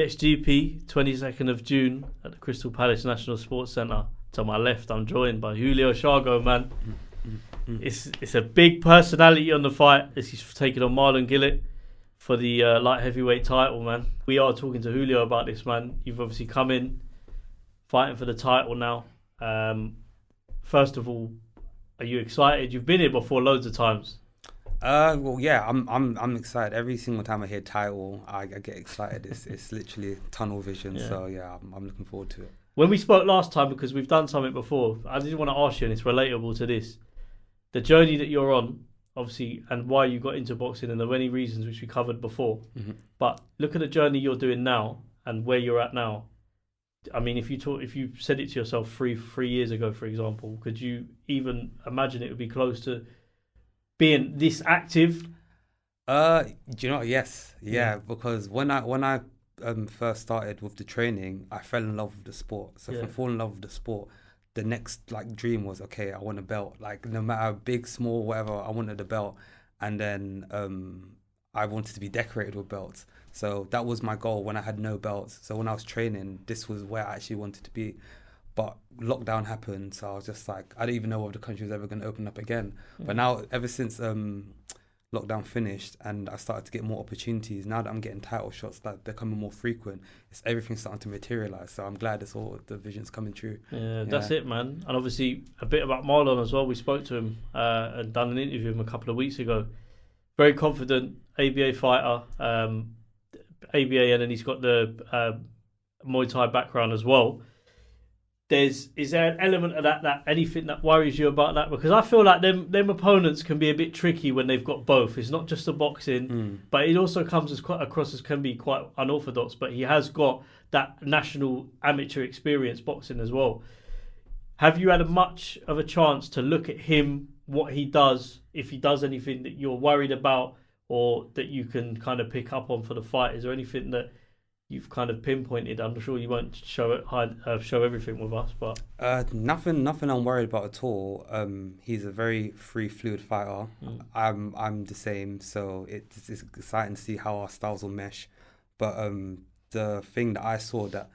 BXGP, 22nd of June at the Crystal Palace National Sports Centre. To my left, I'm joined by Julio Chiago, man. It's a big personality on the fight as he's taking on Marlon Gillet for the light heavyweight title, man. We are talking to Julio about this, man. You've obviously come in fighting for the title now. First of all, are you excited? You've been here before loads of times. Well, yeah, I'm excited. Every single time I hear title, I get excited. It's literally tunnel vision. Yeah. So yeah, I'm looking forward to it. When we spoke last time, because we've done something before, I did want to ask you, and it's relatable to this, the journey that you're on, obviously, and why you got into boxing, and there were many reasons which we covered before. Mm-hmm. But look at the journey you're doing now and where you're at now. I mean, if you said it to yourself three years ago, for example, could you even imagine it would be close to being this active? Do you know what? Yes, yeah. Because when I first started with the training, I fell in love with the sport. So from falling in love with the sport, the next dream was, okay, I want a belt. Like, no matter big, small, whatever, I wanted a belt. And then I wanted to be decorated with belts. So that was my goal when I had no belts. So when I was training, this was where I actually wanted to be. But lockdown happened, so I was just like, I don't even know if the country was ever going to open up again. But now, ever since lockdown finished and I started to get more opportunities, now that I'm getting title shots that they're coming more frequent, everything's starting to materialise. So I'm glad it's all the vision's coming true. Yeah, that's it, man. And obviously a bit about Marlon as well. We spoke to him and done an interview with him a couple of weeks ago. Very confident ABA fighter, ABA, and then he's got the Muay Thai background as well. Is there an element of that anything that worries you about that? Because I feel like them opponents can be a bit tricky when they've got both. It's not just the boxing, but it also comes across as can be quite unorthodox. But he has got that national amateur experience boxing as well. Have you had much of a chance to look at him, what he does, if he does anything that you're worried about or that you can kind of pick up on for the fight? Is there anything that you've kind of pinpointed? I'm sure you won't show everything with us, but nothing I'm worried about at all. He's a very free, fluid fighter. I'm the same, so it's exciting to see how our styles will mesh. But the thing that I saw that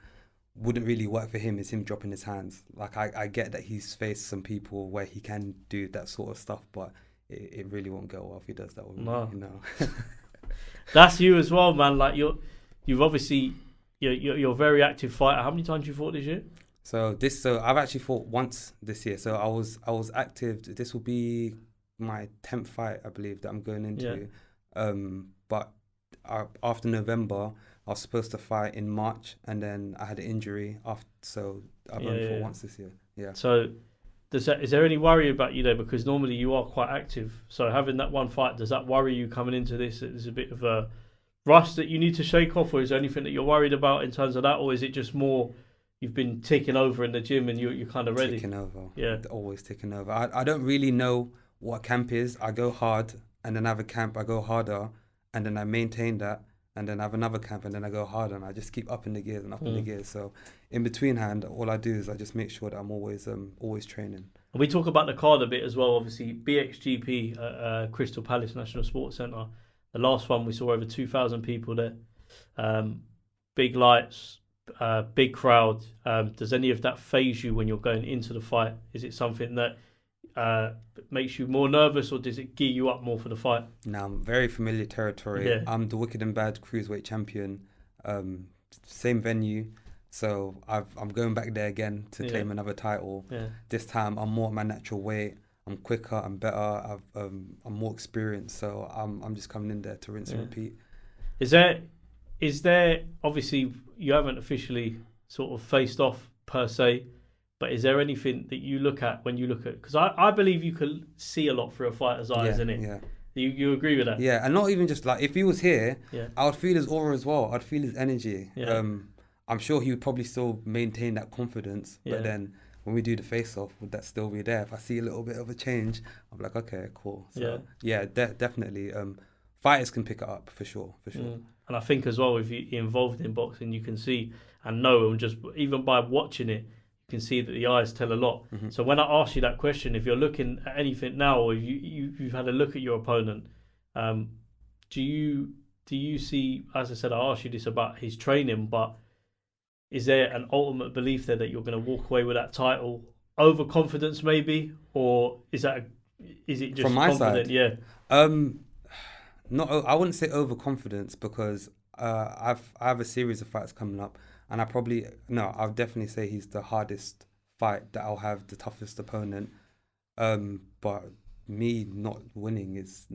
wouldn't really work for him is him dropping his hands. Like, I get that he's faced some people where he can do that sort of stuff, but it really won't go well if he does that with me. You know. That's you as well, man. Like, You've obviously you're a very active fighter. How many times you fought this year? So I've actually fought once this year. So I was active. This will be my 10th fight, I believe, that I'm going into. Yeah. But after November, I was supposed to fight in March, and then I had an injury so I've only fought once this year. Yeah. So is there any worry about you there? Because normally you are quite active. So having that one fight, does that worry you coming into this? There's a bit of a rust that you need to shake off, or is there anything that you're worried about in terms of that, or is it just more you've been taking over in the gym and you're kind of ready? Taking over. Yeah. Always taking over. I don't really know what camp is. I go hard, and then I have a camp, I go harder, and then I maintain that, and then I have another camp, and then I go harder, and I just keep upping the gears and upping the gears. So in between hand, all I do is I just make sure that I'm always training. And we talk about the card a bit as well. Obviously, BXGP, Crystal Palace National Sports Centre. The last one, we saw over 2,000 people there. Big lights, big crowd. Does any of that faze you when you're going into the fight? Is it something that makes you more nervous, or does it gear you up more for the fight? No, I'm very familiar territory. Yeah. I'm the Wicked and Bad Cruiserweight champion. Same venue. So I'm going back there again to claim another title. Yeah. This time I'm more at my natural weight. I'm quicker, I'm better, I'm more experienced, so I'm just coming in there to rinse and repeat. Is there obviously you haven't officially sort of faced off per se, but is there anything that you look at when you look at, because I believe you can see a lot through a fighter's eyes, isn't it? Yeah. You agree with that? Yeah, and not even just like, if he was here, I would feel his aura as well, I'd feel his energy. Yeah. I'm sure he would probably still maintain that confidence, but then when we do the face-off, would that still be there? If I see a little bit of a change, I'm like, okay, cool. So, definitely. Fighters can pick it up, for sure. And I think as well, if you're involved in boxing, you can see and know, and just even by watching it, you can see that the eyes tell a lot. Mm-hmm. So when I ask you that question, if you're looking at anything now, or if you've had a look at your opponent, do you do you see, as I said, I asked you this about his training, but is there an ultimate belief there that you're going to walk away with that title? Overconfidence maybe, or is it just from my confident? side? Yeah. Not, I wouldn't say overconfidence, because I have a series of fights coming up, and I'll definitely say he's the hardest fight that I'll have, the toughest opponent. But me not winning is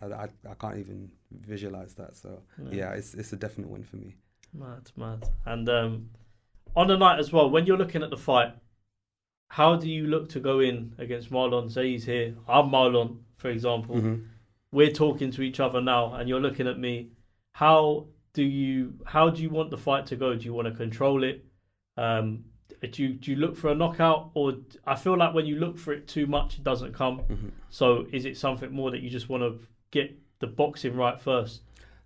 I can't even visualize that. So yeah, it's a definite win for me. Mad. And on the night as well, when you're looking at the fight, how do you look to go in against Marlon? Say he's here, I'm Marlon, for example. Mm-hmm. We're talking to each other now, and you're looking at me. How do you want the fight to go? Do you want to control it? Do you look for a knockout, or I feel like when you look for it too much, it doesn't come. Mm-hmm. So is it something more that you just want to get the boxing right first?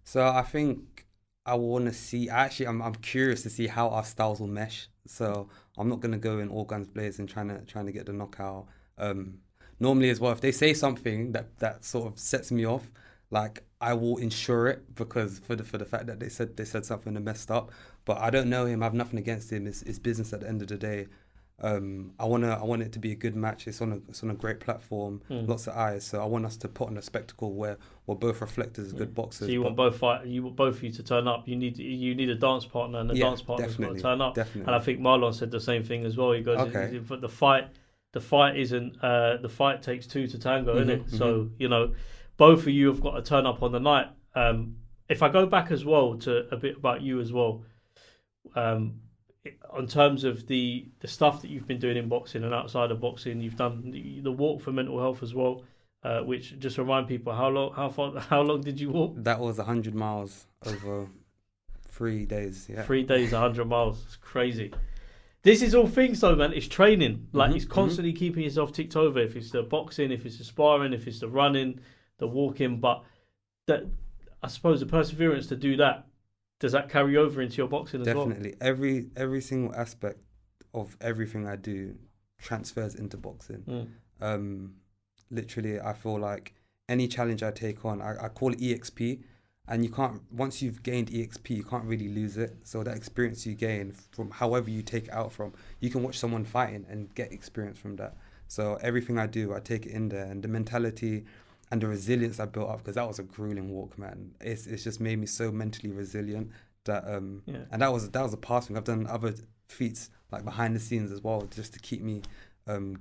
So I think I want to see. Actually, I'm curious to see how our styles will mesh. So I'm not going to go in all guns blazing trying to get the knockout. Normally as well, if they say something that sort of sets me off, like, I will ensure it, because for the fact that they said something that messed up. But I don't know him. I have nothing against him. It's business at the end of the day. I want it to be a good match. It's on a great platform, lots of eyes. So I want us to put on a spectacle where we're both reflected as good boxers. So you want both of you to turn up. You need a dance partner, and the dance partner's got to turn up. Definitely. And I think Marlon said the same thing as well. He goes, okay, but the fight isn't. The fight takes two to tango, isn't it? So both of you have got to turn up on the night. If I go back as well to a bit about you as well. On terms of the stuff that you've been doing in boxing and outside of boxing, you've done the walk for mental health as well, which, just remind people, how long did you walk? That was 100 miles over 3 days. Yeah, 3 days, 100 miles. It's crazy. This is all things though, man. It's training. Like, it's constantly keeping yourself ticked over. If it's the boxing, if it's the sparring, if it's the running, the walking, but that, I suppose, the perseverance to do that. Does that carry over into your boxing as well? Definitely. Every single aspect of everything I do transfers into boxing. Literally, I feel like any challenge I take on, I call it EXP, and you can't, once you've gained EXP, you can't really lose it. So that experience you gain from however you take it out from, you can watch someone fighting and get experience from that. So everything I do, I take it in there, and the mentality and the resilience I built up, because that was a grueling walk, man. It's just made me so mentally resilient that and that was a past thing. I've done other feats like behind the scenes as well, just to keep me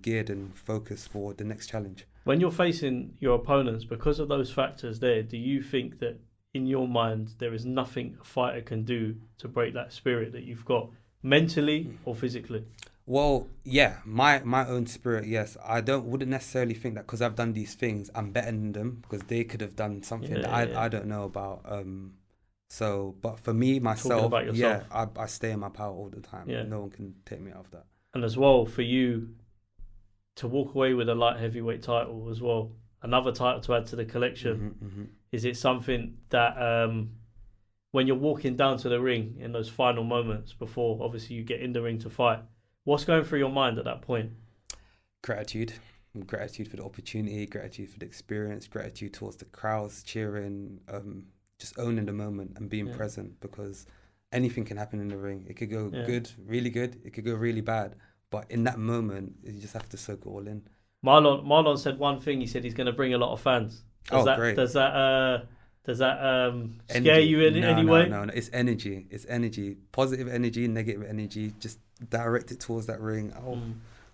geared and focused for the next challenge. When you're facing your opponents, because of those factors there, do you think that in your mind there is nothing a fighter can do to break that spirit that you've got, mentally or physically? Well, yeah, my own spirit, yes. I wouldn't necessarily think that because I've done these things, I'm better than them, because they could have done something that I don't know about. But for me, myself, I stay in my power all the time. Yeah. No one can take me out of that. And as well, for you to walk away with a light heavyweight title as well, another title to add to the collection, is it something that when you're walking down to the ring in those final moments before, obviously, you get in the ring to fight, what's going through your mind at that point? Gratitude for the opportunity, gratitude for the experience, gratitude towards the crowds cheering, just owning the moment and being present, because anything can happen in the ring. It could go good, really good. It could go really bad. But in that moment, you just have to soak it all in. Marlon said one thing. He said he's going to bring a lot of fans. Great. Does that scare you in any way? No. It's energy. It's energy. Positive energy, negative energy. Just direct it towards that ring.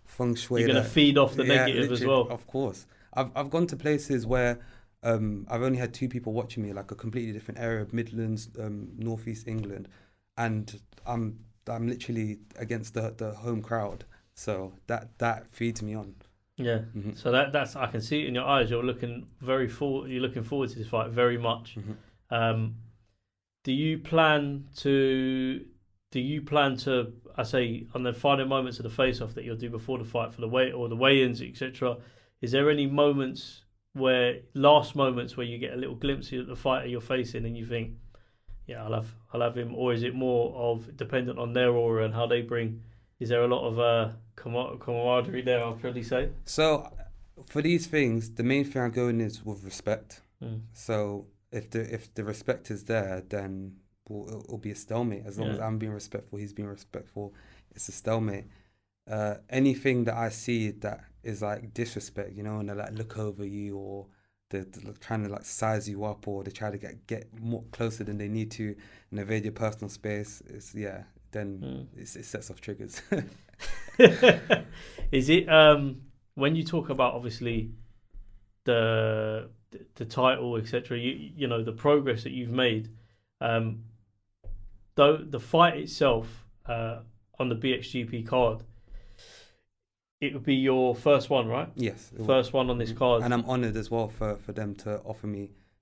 Feng shui. You're going to feed off the negative as well. Of course. I've gone to places where I've only had 2 people watching me, like a completely different area of Midlands, Northeast England, and I'm literally against the home crowd. So that feeds me on. Yeah. So that's, I can see it in your eyes. You're looking forward to this fight very much. Do you plan to? I say, on the final moments of the face-off that you'll do before the fight for the weigh-ins, etc. Is there any last moments where you get a little glimpse of the fighter you're facing and you think, yeah, I'll have him, or is it more of dependent on their aura and how they bring? Is there a lot of camaraderie there, I'll probably say? So for these things, the main thing I go in is with respect. So if the respect is there, then it'll be a stalemate. As long as I'm being respectful, he's being respectful, it's a stalemate. Anything that I see that is like disrespect, you know, and they like look over you, or they're trying to like size you up, or they try to get more closer than they need to and invade your personal space, then it sets off triggers. Is it when you talk about obviously the title, etc., you know, the progress that you've made, though the fight itself on the BXGP card, it would be your first one, right? Yes. First one on this card. And I'm honoured as well for them to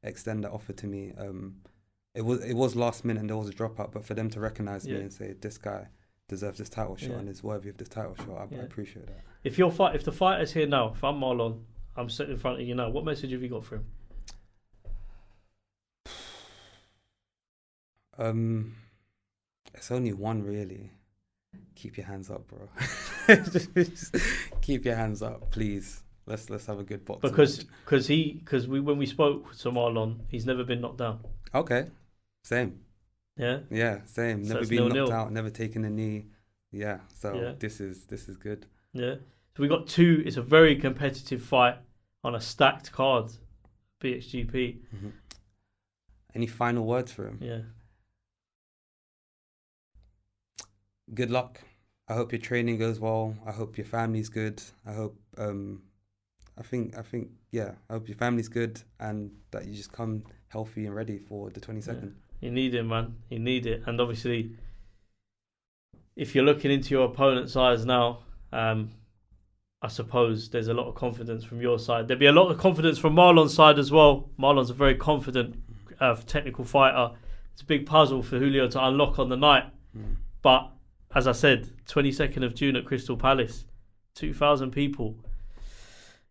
extend that offer to me. It was last minute and there was a dropout, but for them to recognise me and say, this guy deserves this title shot and is worthy of this title shot, I appreciate that. If the fighter's here now, if I'm Marlon, I'm sitting in front of you now, what message have you got for him? It's only one, really. Keep your hands up, bro. Just keep your hands up, please. Let's have a good boxing match. Because when we spoke to Marlon, he's never been knocked down. Okay, same. Yeah. Yeah, same. So never been knocked out. Never taken a knee. Yeah. So this is good. Yeah. So we got two. It's a very competitive fight on a stacked card, BXGP. Mm-hmm. Any final words for him? Yeah. Good luck. I hope your training goes well. I hope your family's good. I hope I hope your family's good and that you just come healthy and ready for the 22nd. Yeah. You need it, man. You need it. And obviously, if you're looking into your opponent's eyes now, I suppose there's a lot of confidence from your side. There'd be a lot of confidence from Marlon's side as well. Marlon's a very confident technical fighter. It's a big puzzle for Julio to unlock on the night. But as I said, 22nd of June at Crystal Palace, 2,000 people.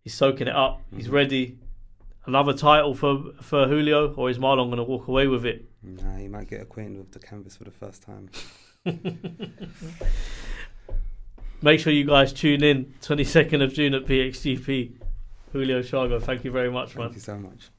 He's soaking it up. He's ready. Another title for Julio, or is Marlon going to walk away with it? Nah, he might get acquainted with the canvas for the first time. Make sure you guys tune in 22nd of June at BXGP. Julio Chiago, thank you very much, man. Thank you so much.